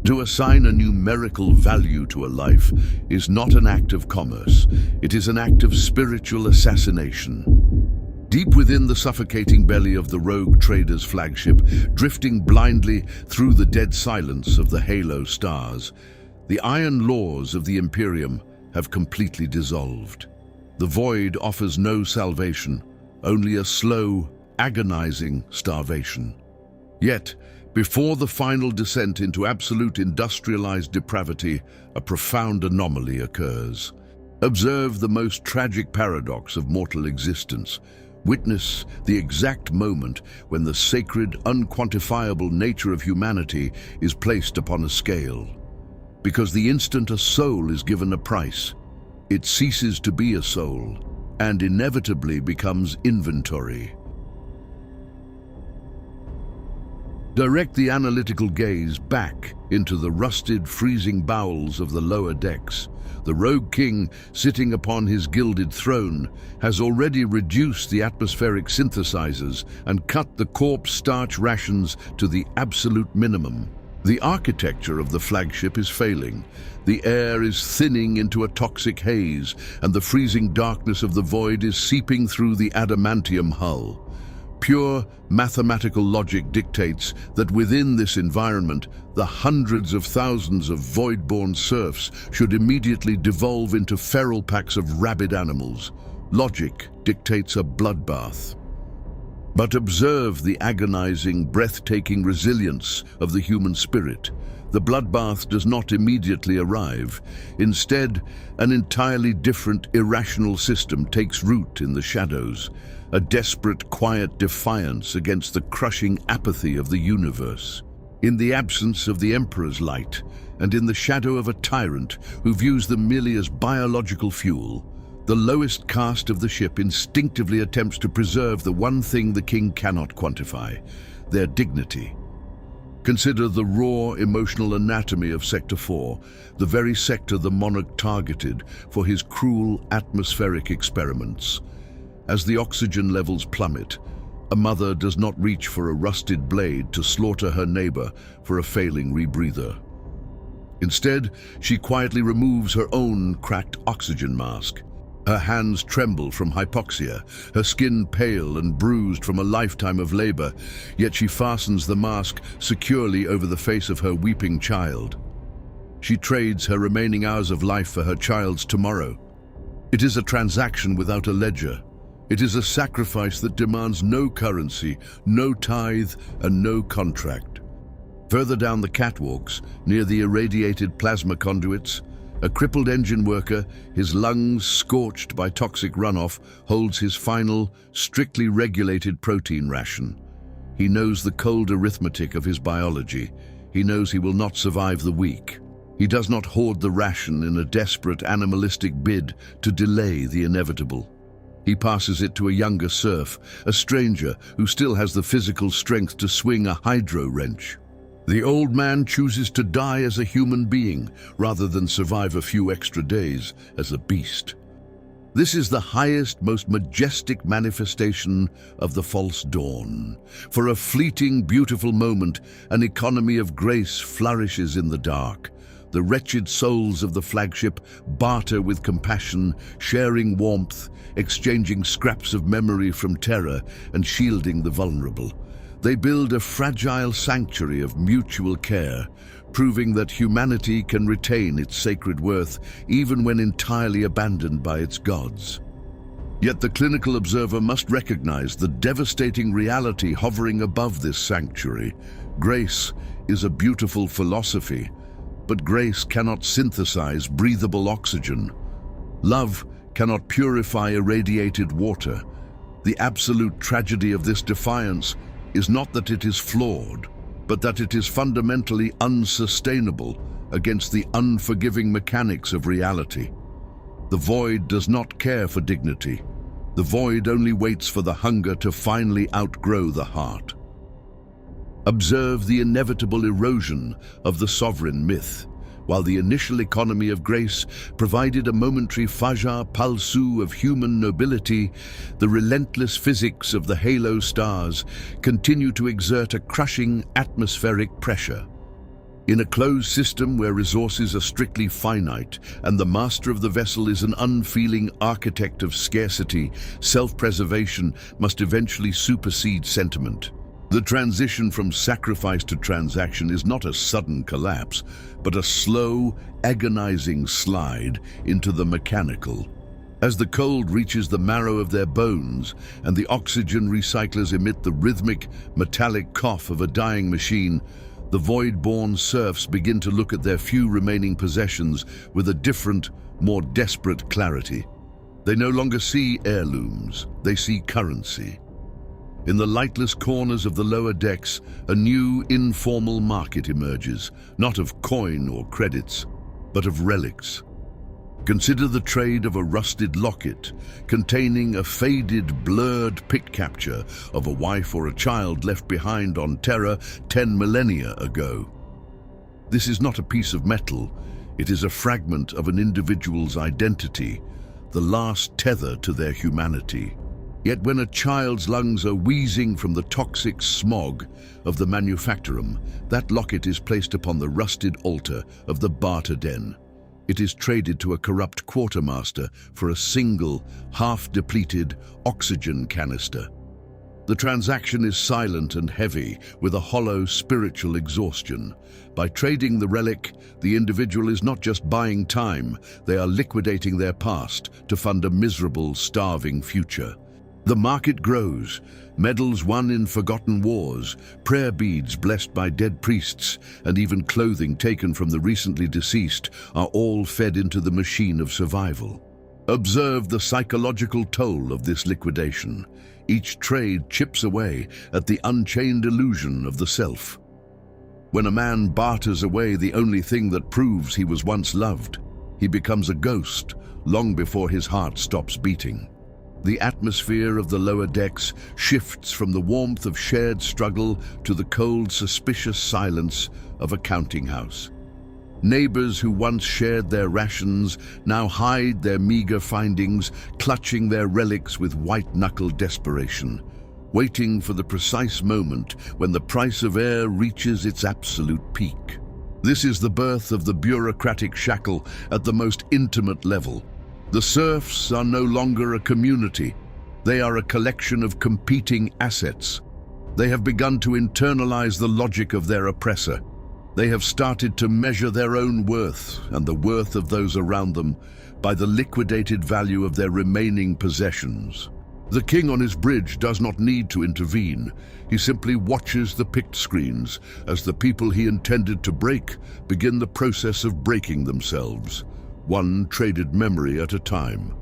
To assign a numerical value to a life is not an act of commerce, it is an act of spiritual assassination. Deep within the suffocating belly of the rogue trader's flagship, drifting blindly through the dead silence of the halo stars, the iron laws of the Imperium have completely dissolved. The void offers no salvation, only a slow, agonizing starvation. Yet, before the final descent into absolute industrialized depravity, a profound anomaly occurs. Observe the most tragic paradox of mortal existence. Witness the exact moment when the sacred, unquantifiable nature of humanity is placed upon a scale. Because the instant a soul is given a price, it ceases to be a soul and inevitably becomes inventory. Direct the analytical gaze back into the rusted, freezing bowels of the lower decks. The rogue king, sitting upon his gilded throne, has already reduced the atmospheric synthesizers and cut the corpse starch rations to the absolute minimum. The architecture of the flagship is failing. The air is thinning into a toxic haze, and the freezing darkness of the void is seeping through the adamantium hull. Pure mathematical logic dictates that within this environment, the hundreds of thousands of void-born serfs should immediately devolve into feral packs of rabid animals. Logic dictates a bloodbath. But observe the agonizing, breathtaking resilience of the human spirit. The bloodbath does not immediately arrive. Instead, an entirely different, irrational system takes root in the shadows. A desperate, quiet defiance against the crushing apathy of the universe. In the absence of the Emperor's light, and in the shadow of a tyrant who views them merely as biological fuel, the lowest caste of the ship instinctively attempts to preserve the one thing the king cannot quantify: their dignity. Consider the raw emotional anatomy of Sector 4, the very sector the monarch targeted for his cruel atmospheric experiments. As the oxygen levels plummet, a mother does not reach for a rusted blade to slaughter her neighbor for a failing rebreather. Instead, she quietly removes her own cracked oxygen mask. Her hands tremble from hypoxia, her skin pale and bruised from a lifetime of labor, yet she fastens the mask securely over the face of her weeping child. She trades her remaining hours of life for her child's tomorrow. It is a transaction without a ledger. It is a sacrifice that demands no currency, no tithe, and no contract. Further down the catwalks, near the irradiated plasma conduits, a crippled engine worker, his lungs scorched by toxic runoff, holds his final, strictly regulated protein ration. He knows the cold arithmetic of his biology. He knows he will not survive the week. He does not hoard the ration in a desperate, animalistic bid to delay the inevitable. He passes it to a younger serf, a stranger who still has the physical strength to swing a hydro wrench. The old man chooses to die as a human being, rather than survive a few extra days as a beast. This is the highest, most majestic manifestation of the false dawn. For a fleeting, beautiful moment, an economy of grace flourishes in the dark. The wretched souls of the flagship barter with compassion, sharing warmth, exchanging scraps of memory from terror, and shielding the vulnerable. They build a fragile sanctuary of mutual care, proving that humanity can retain its sacred worth even when entirely abandoned by its gods. Yet the clinical observer must recognize the devastating reality hovering above this sanctuary. Grace is a beautiful philosophy, but grace cannot synthesize breathable oxygen. Love cannot purify irradiated water. The absolute tragedy of this defiance is not that it is flawed, but that it is fundamentally unsustainable against the unforgiving mechanics of reality. The void does not care for dignity. The void only waits for the hunger to finally outgrow the heart. Observe the inevitable erosion of the sovereign myth. While the initial economy of grace provided a momentary faja palsu of human nobility, the relentless physics of the halo stars continue to exert a crushing atmospheric pressure. In a closed system where resources are strictly finite and the master of the vessel is an unfeeling architect of scarcity, self-preservation must eventually supersede sentiment. The transition from sacrifice to transaction is not a sudden collapse, but a slow, agonizing slide into the mechanical. As the cold reaches the marrow of their bones and the oxygen recyclers emit the rhythmic, metallic cough of a dying machine, the void-born serfs begin to look at their few remaining possessions with a different, more desperate clarity. They no longer see heirlooms, they see currency. In the lightless corners of the lower decks, a new, informal market emerges, not of coin or credits, but of relics. Consider the trade of a rusted locket containing a faded, blurred pick capture of a wife or a child left behind on Terra 10 millennia ago. This is not a piece of metal, it is a fragment of an individual's identity, the last tether to their humanity. Yet when a child's lungs are wheezing from the toxic smog of the manufactorum, that locket is placed upon the rusted altar of the barter den. It is traded to a corrupt quartermaster for a single, half-depleted oxygen canister. The transaction is silent and heavy, with a hollow spiritual exhaustion. By trading the relic, the individual is not just buying time, they are liquidating their past to fund a miserable, starving future. The market grows, medals won in forgotten wars, prayer beads blessed by dead priests, and even clothing taken from the recently deceased are all fed into the machine of survival. Observe the psychological toll of this liquidation. Each trade chips away at the unchained illusion of the self. When a man barters away the only thing that proves he was once loved, he becomes a ghost long before his heart stops beating. The atmosphere of the lower decks shifts from the warmth of shared struggle to the cold, suspicious silence of a counting house. Neighbors who once shared their rations now hide their meager findings, clutching their relics with white-knuckle desperation, waiting for the precise moment when the price of air reaches its absolute peak. This is the birth of the bureaucratic shackle at the most intimate level. The serfs are no longer a community. They are a collection of competing assets. They have begun to internalize the logic of their oppressor. They have started to measure their own worth and the worth of those around them by the liquidated value of their remaining possessions. The king on his bridge does not need to intervene. He simply watches the picked screens as the people he intended to break begin the process of breaking themselves, one traded memory at a time.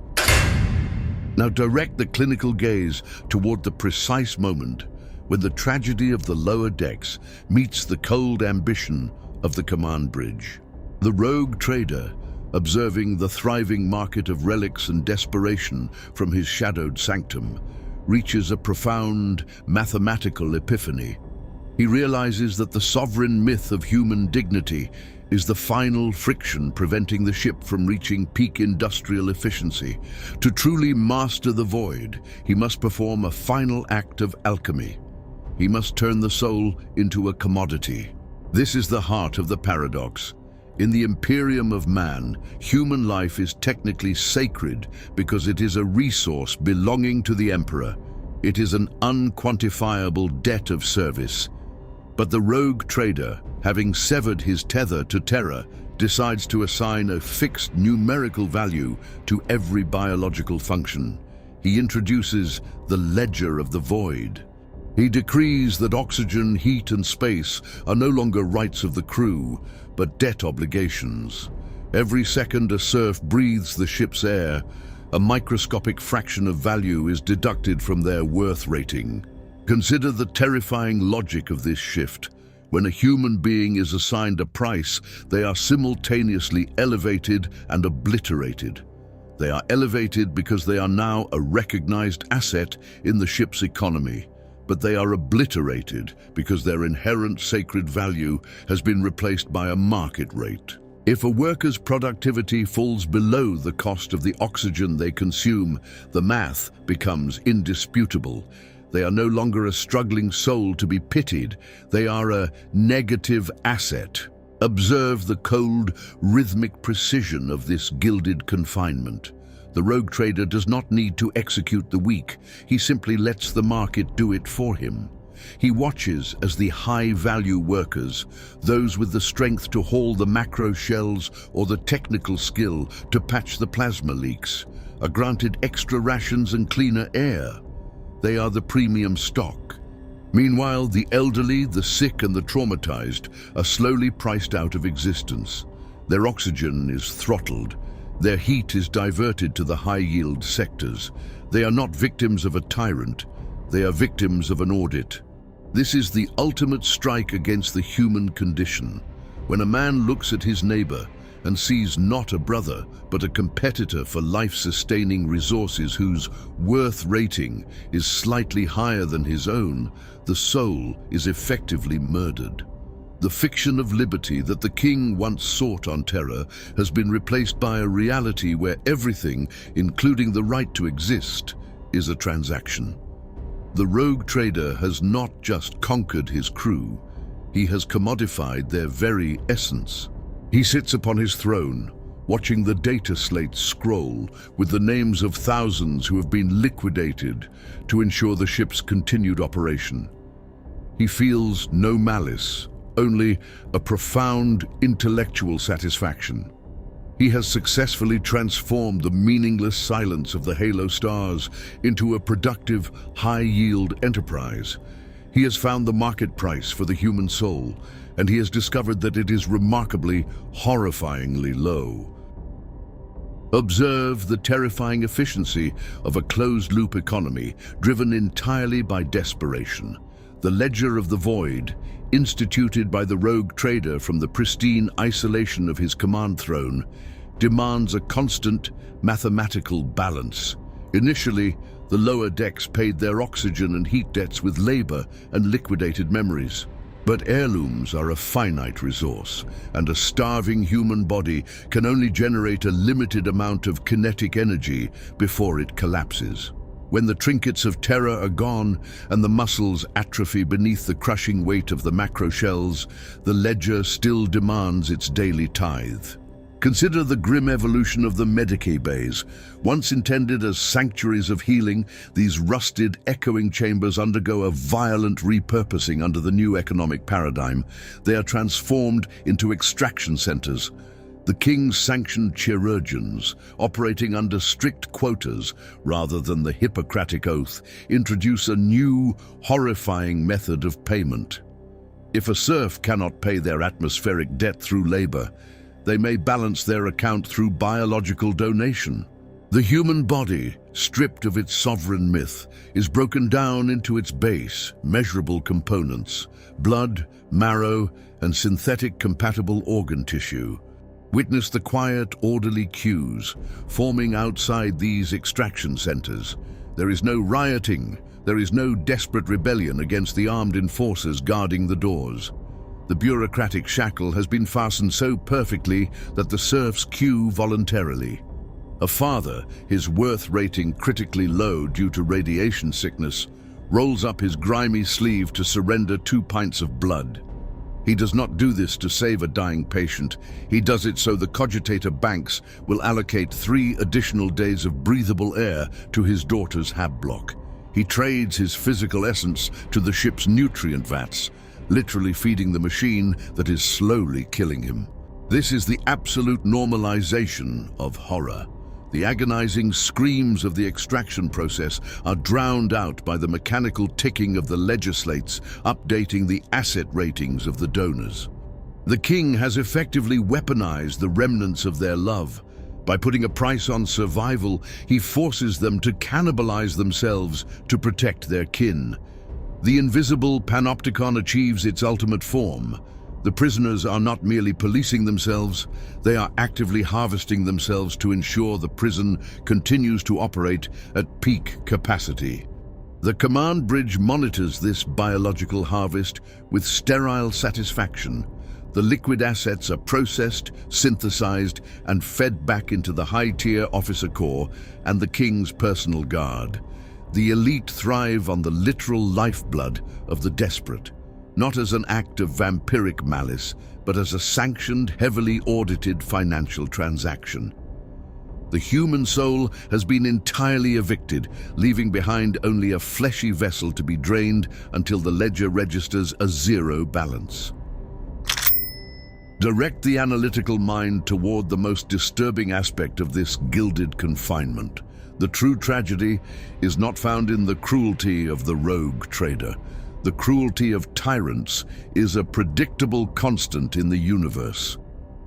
Now direct the clinical gaze toward the precise moment when the tragedy of the lower decks meets the cold ambition of the command bridge. The rogue trader, observing the thriving market of relics and desperation from his shadowed sanctum, reaches a profound mathematical epiphany. He realizes that the sovereign myth of human dignity is the final friction preventing the ship from reaching peak industrial efficiency. To truly master the void, he must perform a final act of alchemy. He must turn the soul into a commodity. This is the heart of the paradox. In the Imperium of Man, human life is technically sacred because it is a resource belonging to the Emperor. It is an unquantifiable debt of service. But the rogue trader, having severed his tether to Terra, decides to assign a fixed numerical value to every biological function. He introduces the ledger of the void. He decrees that oxygen, heat, and space are no longer rights of the crew, but debt obligations. Every second a serf breathes the ship's air, a microscopic fraction of value is deducted from their worth rating. Consider the terrifying logic of this shift. When a human being is assigned a price, they are simultaneously elevated and obliterated. They are elevated because they are now a recognized asset in the ship's economy, but they are obliterated because their inherent sacred value has been replaced by a market rate. If a worker's productivity falls below the cost of the oxygen they consume, the math becomes indisputable. They are no longer a struggling soul to be pitied. They are a negative asset. Observe the cold, rhythmic precision of this gilded confinement. The rogue trader does not need to execute the weak. He simply lets the market do it for him. He watches as the high-value workers, those with the strength to haul the macro shells or the technical skill to patch the plasma leaks, are granted extra rations and cleaner air. They are the premium stock. Meanwhile, the elderly, the sick and the traumatized are slowly priced out of existence. Their oxygen is throttled. Their heat is diverted to the high-yield sectors. They are not victims of a tyrant. They are victims of an audit. This is the ultimate strike against the human condition. When a man looks at his neighbor and sees not a brother, but a competitor for life-sustaining resources whose worth rating is slightly higher than his own, the soul is effectively murdered. The fiction of liberty that the king once sought on Terra has been replaced by a reality where everything, including the right to exist, is a transaction. The rogue trader has not just conquered his crew, he has commodified their very essence. He sits upon his throne, watching the data slates scroll with the names of thousands who have been liquidated to ensure the ship's continued operation. He feels no malice, only a profound intellectual satisfaction. He has successfully transformed the meaningless silence of the Halo stars into a productive, high-yield enterprise. He has found the market price for the human soul, and he has discovered that it is remarkably, horrifyingly low. Observe the terrifying efficiency of a closed-loop economy driven entirely by desperation. The Ledger of the Void, instituted by the rogue trader from the pristine isolation of his command throne, demands a constant mathematical balance. Initially, the lower decks paid their oxygen and heat debts with labor and liquidated memories. But heirlooms are a finite resource, and a starving human body can only generate a limited amount of kinetic energy before it collapses. When the trinkets of Terra are gone and the muscles atrophy beneath the crushing weight of the macro shells, the ledger still demands its daily tithe. Consider the grim evolution of the Medicae bays. Once intended as sanctuaries of healing, these rusted, echoing chambers undergo a violent repurposing under the new economic paradigm. They are transformed into extraction centers. The king's sanctioned chirurgeons, operating under strict quotas rather than the Hippocratic oath, introduce a new, horrifying method of payment. If a serf cannot pay their atmospheric debt through labor, they may balance their account through biological donation. The human body, stripped of its sovereign myth, is broken down into its base, measurable components: blood, marrow, and synthetic compatible organ tissue. Witness the quiet, orderly queues forming outside these extraction centers. There is no rioting, there is no desperate rebellion against the armed enforcers guarding the doors. The bureaucratic shackle has been fastened so perfectly that the serfs queue voluntarily. A father, his worth rating critically low due to radiation sickness, rolls up his grimy sleeve to surrender 2 pints of blood. He does not do this to save a dying patient. He does it so the cogitator banks will allocate 3 additional days of breathable air to his daughter's hab block. He trades his physical essence to the ship's nutrient vats, literally feeding the machine that is slowly killing him. This is the absolute normalization of horror. The agonizing screams of the extraction process are drowned out by the mechanical ticking of the legislates, updating the asset ratings of the donors. The king has effectively weaponized the remnants of their love. By putting a price on survival, he forces them to cannibalize themselves to protect their kin. The invisible panopticon achieves its ultimate form. The prisoners are not merely policing themselves, they are actively harvesting themselves to ensure the prison continues to operate at peak capacity. The command bridge monitors this biological harvest with sterile satisfaction. The liquid assets are processed, synthesized, and fed back into the high-tier officer corps and the king's personal guard. The elite thrive on the literal lifeblood of the desperate. not as an act of vampiric malice, but as a sanctioned, heavily audited financial transaction. The human soul has been entirely evicted, leaving behind only a fleshy vessel to be drained until the ledger registers a zero balance. Direct the analytical mind toward the most disturbing aspect of this gilded confinement. The true tragedy is not found in the cruelty of the rogue trader. The cruelty of tyrants is a predictable constant in the universe.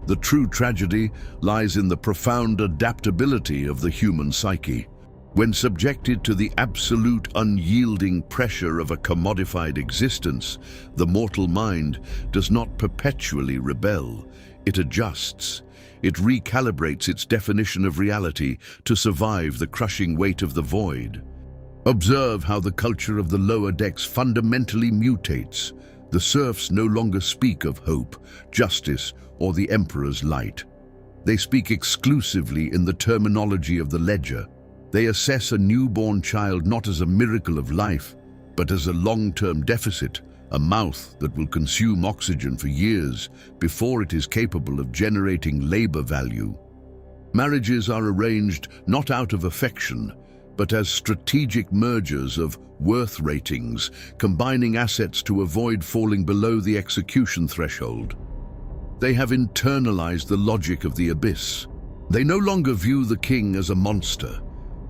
The true tragedy lies in the profound adaptability of the human psyche. When subjected to the absolute unyielding pressure of a commodified existence, the mortal mind does not perpetually rebel. It adjusts. It recalibrates its definition of reality to survive the crushing weight of the void. Observe how the culture of the lower decks fundamentally mutates. The serfs no longer speak of hope, justice, or the Emperor's light. They speak exclusively in the terminology of the ledger. They assess a newborn child not as a miracle of life, but as a long-term deficit, a mouth that will consume oxygen for years before it is capable of generating labor value. Marriages are arranged not out of affection, but as strategic mergers of worth ratings, combining assets to avoid falling below the execution threshold. They have internalized the logic of the abyss. They no longer view the king as a monster.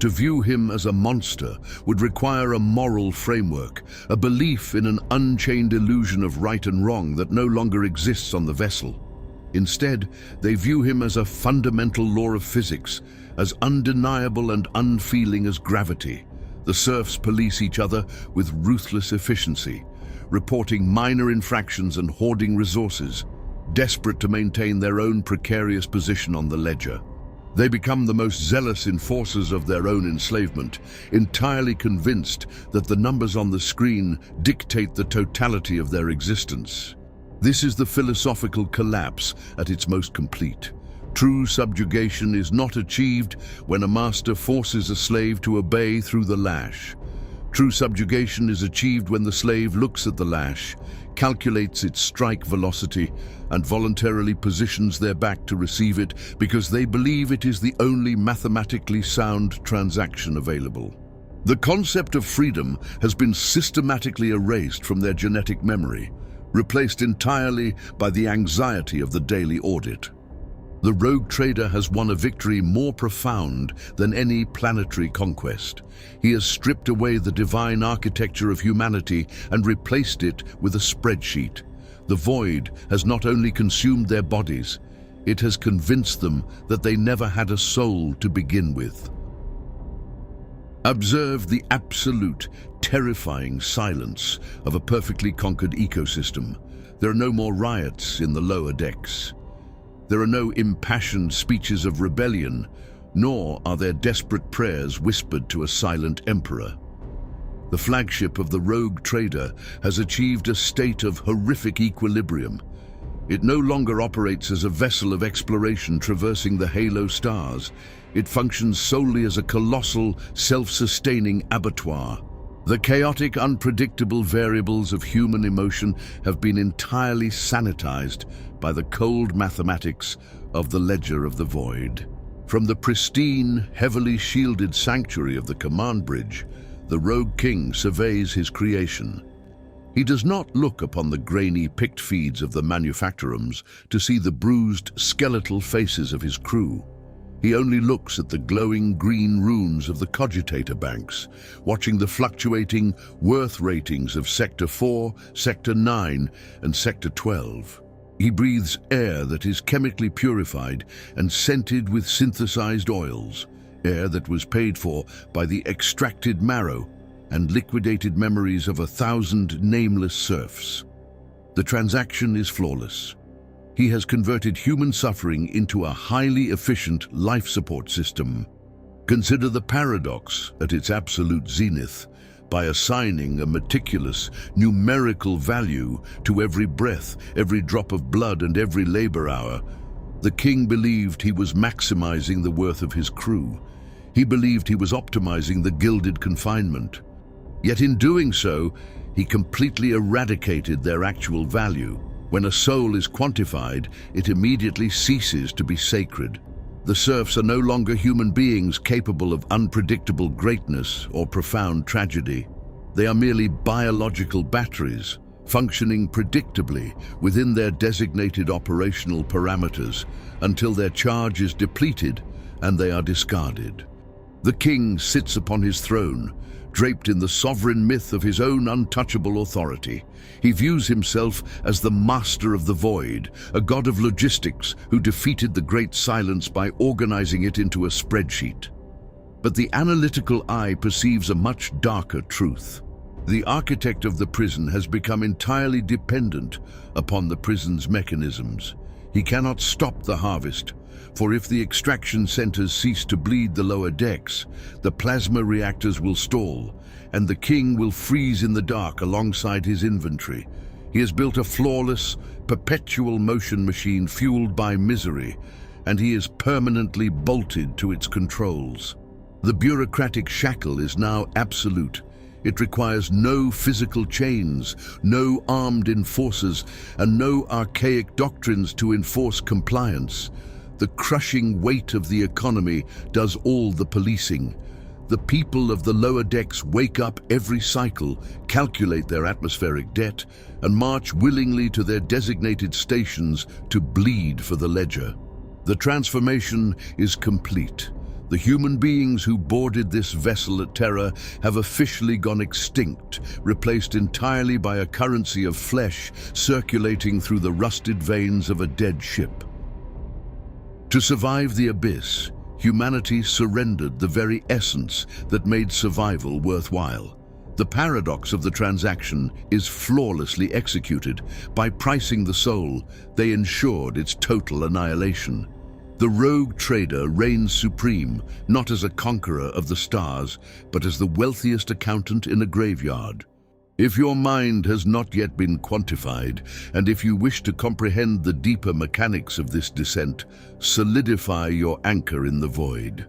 To view him as a monster would require a moral framework, a belief in an unchained illusion of right and wrong that no longer exists on the vessel. Instead, they view him as a fundamental law of physics, as undeniable and unfeeling as gravity. The serfs police each other with ruthless efficiency, reporting minor infractions and hoarding resources, desperate to maintain their own precarious position on the ledger. They become the most zealous enforcers of their own enslavement, entirely convinced that the numbers on the screen dictate the totality of their existence. This is the philosophical collapse at its most complete. True subjugation is not achieved when a master forces a slave to obey through the lash. True subjugation is achieved when the slave looks at the lash, calculates its strike velocity, and voluntarily positions their back to receive it because they believe it is the only mathematically sound transaction available. The concept of freedom has been systematically erased from their genetic memory, replaced entirely by the anxiety of the daily audit. The rogue trader has won a victory more profound than any planetary conquest. He has stripped away the divine architecture of humanity and replaced it with a spreadsheet. The void has not only consumed their bodies, it has convinced them that they never had a soul to begin with. Observe the absolute, terrifying silence of a perfectly conquered ecosystem. There are no more riots in the lower decks. There are no impassioned speeches of rebellion, nor are there desperate prayers whispered to a silent emperor. The flagship of the rogue trader has achieved a state of horrific equilibrium. It no longer operates as a vessel of exploration traversing the halo stars. It functions solely as a colossal, self-sustaining abattoir. The chaotic, unpredictable variables of human emotion have been entirely sanitized by the cold mathematics of the ledger of the void. From the pristine, heavily shielded sanctuary of the command bridge, the rogue king surveys his creation. He does not look upon the grainy, picked feeds of the manufactorums to see the bruised, skeletal faces of his crew. He only looks at the glowing green runes of the cogitator banks, watching the fluctuating worth ratings of Sector 4, Sector 9, and Sector 12. He breathes air that is chemically purified and scented with synthesized oils, air that was paid for by the extracted marrow and liquidated memories of 1,000 nameless serfs. The transaction is flawless. He has converted human suffering into a highly efficient life support system. Consider the paradox at its absolute zenith. By assigning a meticulous, numerical value to every breath, every drop of blood, and every labor hour, the king believed he was maximizing the worth of his crew. He believed he was optimizing the gilded confinement. Yet in doing so, he completely eradicated their actual value. When a soul is quantified, it immediately ceases to be sacred. The serfs are no longer human beings capable of unpredictable greatness or profound tragedy. They are merely biological batteries, functioning predictably within their designated operational parameters until their charge is depleted and they are discarded. The king sits upon his throne, draped in the sovereign myth of his own untouchable authority. He views himself as the master of the void, a god of logistics who defeated the Great Silence by organizing it into a spreadsheet. But the analytical eye perceives a much darker truth. The architect of the prison has become entirely dependent upon the prison's mechanisms. He cannot stop the harvest, for if the extraction centers cease to bleed the lower decks, the plasma reactors will stall, and the king will freeze in the dark alongside his inventory. He has built a flawless, perpetual motion machine fueled by misery, and he is permanently bolted to its controls. The bureaucratic shackle is now absolute. It requires no physical chains, no armed enforcers, and no archaic doctrines to enforce compliance. The crushing weight of the economy does all the policing. The people of the lower decks wake up every cycle, calculate their atmospheric debt, and march willingly to their designated stations to bleed for the ledger. The transformation is complete. The human beings who boarded this vessel at Terra have officially gone extinct, replaced entirely by a currency of flesh circulating through the rusted veins of a dead ship. To survive the abyss, humanity surrendered the very essence that made survival worthwhile. The paradox of the transaction is flawlessly executed. By pricing the soul, they ensured its total annihilation. The rogue trader reigns supreme, not as a conqueror of the stars, but as the wealthiest accountant in a graveyard. If your mind has not yet been quantified, and if you wish to comprehend the deeper mechanics of this descent, solidify your anchor in the void.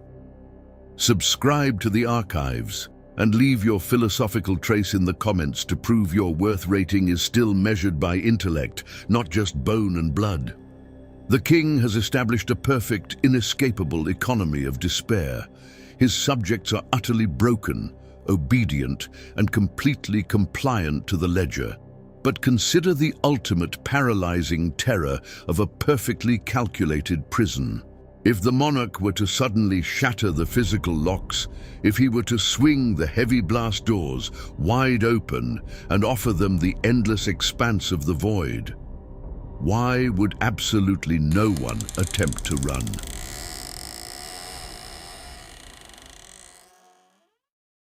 Subscribe to the archives, and leave your philosophical trace in the comments to prove your worth rating is still measured by intellect, not just bone and blood. The king has established a perfect, inescapable economy of despair. His subjects are utterly broken, obedient, and completely compliant to the ledger. But consider the ultimate paralyzing terror of a perfectly calculated prison. If the monarch were to suddenly shatter the physical locks, if he were to swing the heavy blast doors wide open and offer them the endless expanse of the void, why would absolutely no one attempt to run?